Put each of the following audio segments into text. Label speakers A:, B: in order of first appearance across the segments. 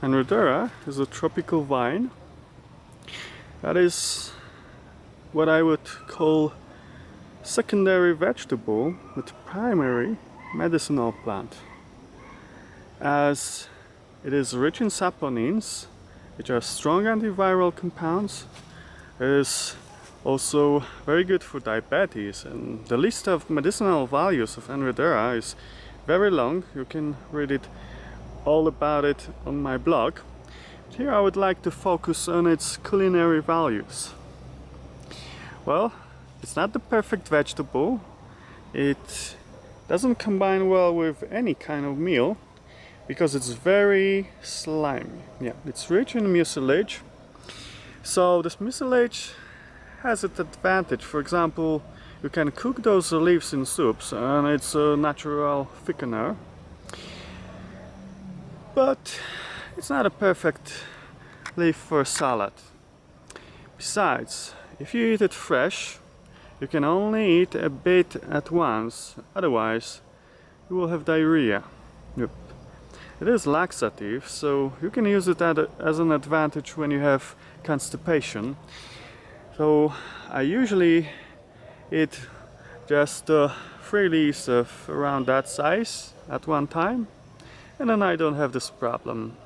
A: Anredera is a tropical vine that is what I would call secondary vegetable with primary medicinal plant, as it is rich in saponins, which are strong antiviral compounds. It is also very good for diabetes, and the list of medicinal values of Anredera is very long. You can read it all about it on my blog. Here I would like to focus on its culinary values. Well, it's not the perfect vegetable. It doesn't combine well with any kind of meal because it's very slimy. Yeah, it's rich in mucilage. So this mucilage has its advantage. For example, you can cook those leaves in soups and it's a natural thickener. But it's not a perfect leaf for salad. Besides, if you eat it fresh, you can only eat a bit at once, otherwise you will have diarrhea. Yep. It is laxative, so you can use it as an advantage when you have constipation. So I usually eat just 3 leaves of around that size at one time, and then I don't have this problem.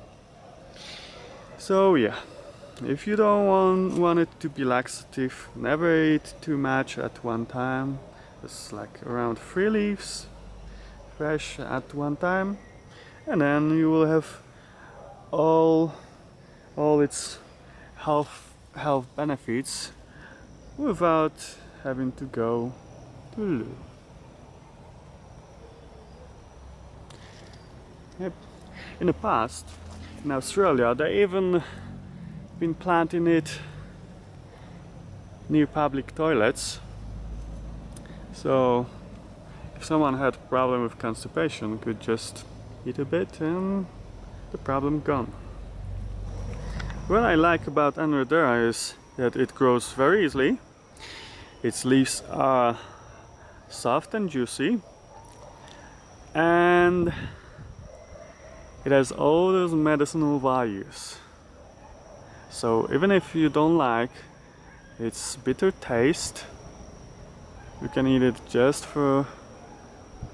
A: So yeah, if you don't want it to be laxative, never eat too much at one time. It's like around 3 leaves fresh at one time, and then you will have all its health benefits without having to go to the loo. Yep. In the past, in Australia, they even been planting it near public toilets. So if someone had a problem with constipation, could just eat a bit and the problem gone. What I like about Anredera is that it grows very easily. Its leaves are soft and juicy, and it has all those medicinal values. So even if you don't like its bitter taste, you can eat it just for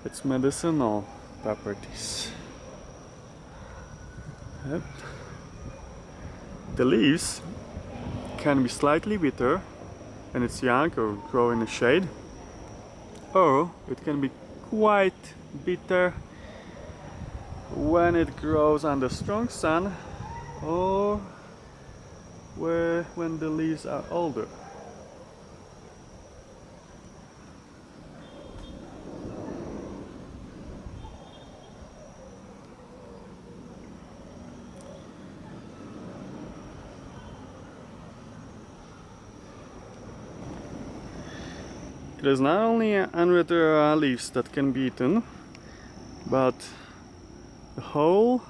A: its medicinal properties. Yep. The leaves can be slightly bitter when it's young or grow in the shade, or it can be quite bitter when it grows under strong sun or when the leaves are older. It is not only Anredera leaves that can be eaten, but the whole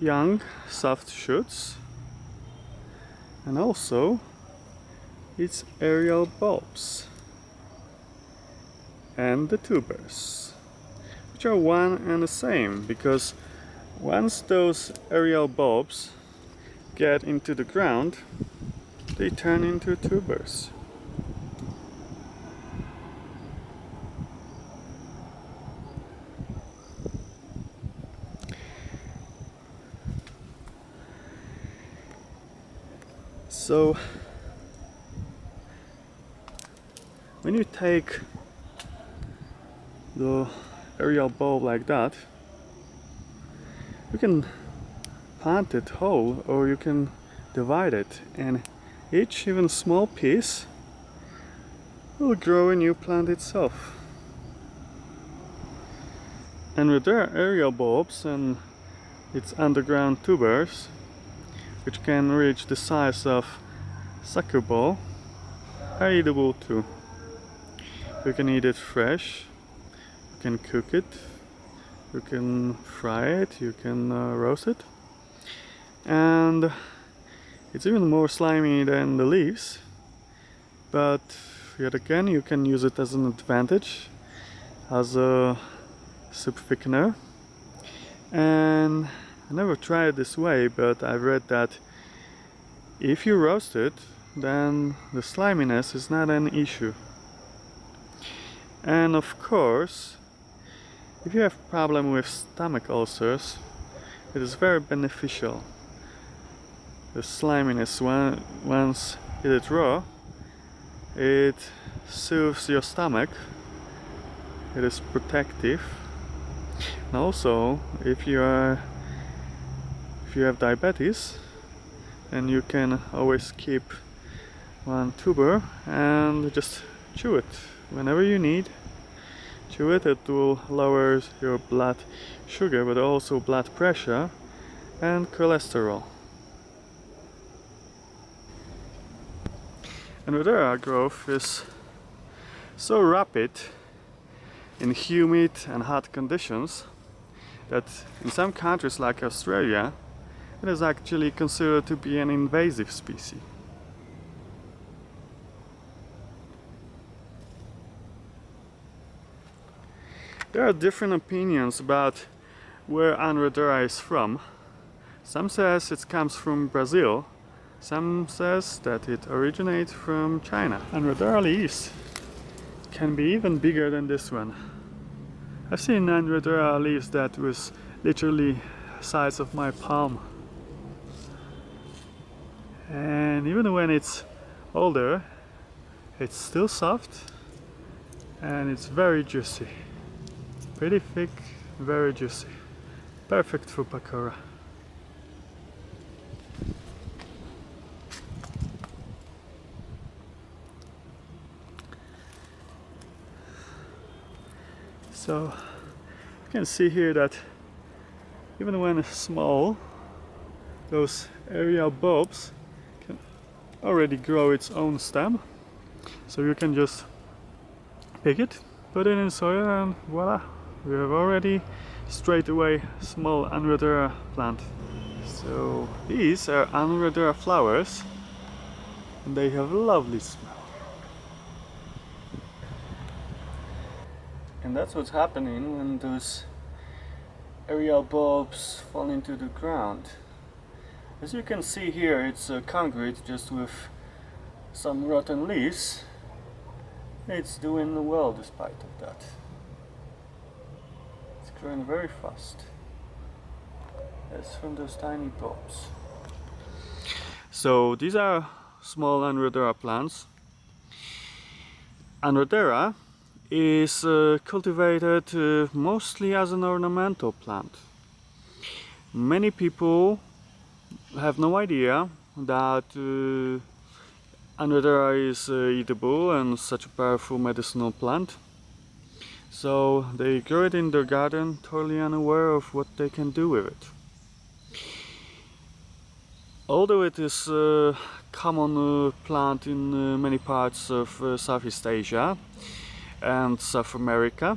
A: young soft shoots, and also its aerial bulbs and the tubers, which are one and the same, because once those aerial bulbs get into the ground, they turn into tubers. So when you take the aerial bulb like that, you can plant it whole, or you can divide it, and each even small piece will grow a new plant itself. And with their aerial bulbs and its underground tubers, which can reach the size of soccer ball, are eatable too. You can eat it fresh, you can cook it, you can fry it, you can roast it, and it's even more slimy than the leaves, but yet again you can use it as an advantage, as a soup thickener, and I never tried it this way, but I read that if you roast it, then the sliminess is not an issue. And of course, if you have problem with stomach ulcers, it is very beneficial. The sliminess, once eat it raw, it soothes your stomach, it is protective, and also if you have diabetes, then you can always keep one tuber and just chew it whenever you need. Chew it, it will lower your blood sugar, but also blood pressure and cholesterol. Anredera growth is so rapid in humid and hot conditions that in some countries like Australia it is actually considered to be an invasive species. There are different opinions about where Anredera is from. Some says it comes from Brazil, some says that it originates from China. Anredera leaves can be even bigger than this one. I've seen Anredera leaves that was literally the size of my palm. And even when it's older, it's still soft and it's very juicy. Pretty thick, very juicy. Perfect for pakora. So you can see here that even when small, those aerial bulbs can already grow its own stem. So you can just pick it, put it in soil, and voila, we have already straight away small Anredera plant. So these are Anredera flowers and they have a lovely smell. And that's what's happening when those aerial bulbs fall into the ground. As you can see here, it's concrete just with some rotten leaves. It's doing well despite of that. It's growing very fast. It's from those tiny bulbs. So these are small Anredera plants. Anredera is cultivated mostly as an ornamental plant. Many people have no idea that Anredera is eatable and such a powerful medicinal plant. So they grow it in their garden, totally unaware of what they can do with it. Although it is a common plant in many parts of Southeast Asia and South America,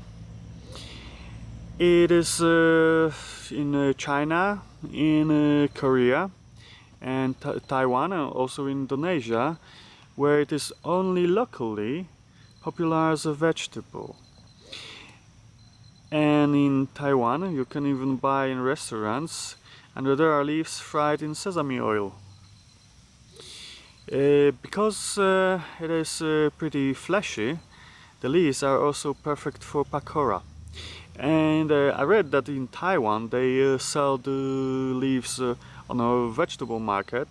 A: it is in China, in Korea and Taiwan, and also Indonesia, where it is only locally popular as a vegetable. And in Taiwan you can even buy in restaurants Anredera leaves fried in sesame oil. Because it is pretty fleshy, the leaves are also perfect for pakora. And I read that in Taiwan they sell the leaves on a vegetable market,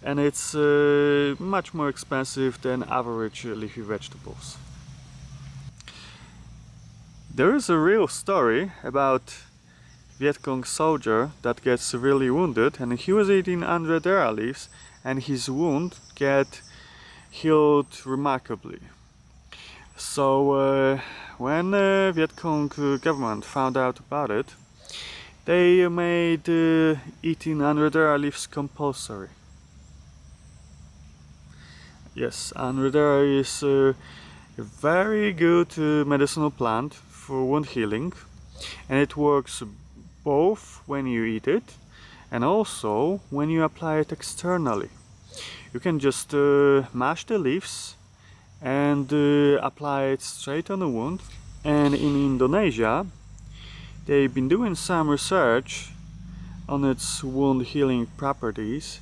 A: and it's much more expensive than average leafy vegetables. There is a real story about Viet Cong soldier that gets severely wounded, and he was eating Anredera leaves and his wound get healed remarkably. So when Viet Cong government found out about it, they made eating Anredera leaves compulsory. Yes, Anredera is a very good medicinal plant for wound healing, and it works both when you eat it and also when you apply it externally. You can just mash the leaves and apply it straight on the wound. And in Indonesia they've been doing some research on its wound healing properties,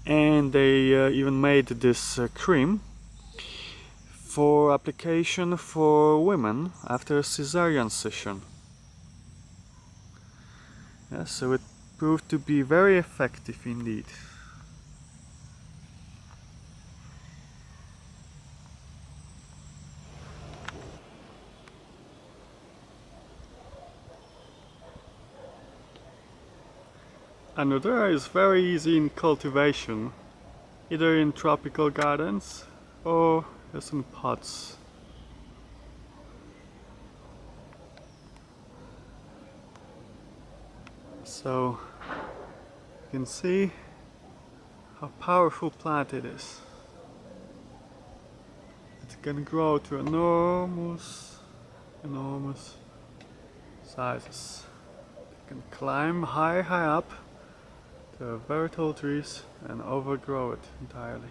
A: and they even made this cream for application for women after a cesarean session. Yeah, so it proved to be very effective indeed. Anredera is very easy in cultivation, either in tropical gardens or just in pots. So you can see how powerful plant it is. It can grow to enormous sizes. It can climb high up to very tall trees and overgrow it entirely.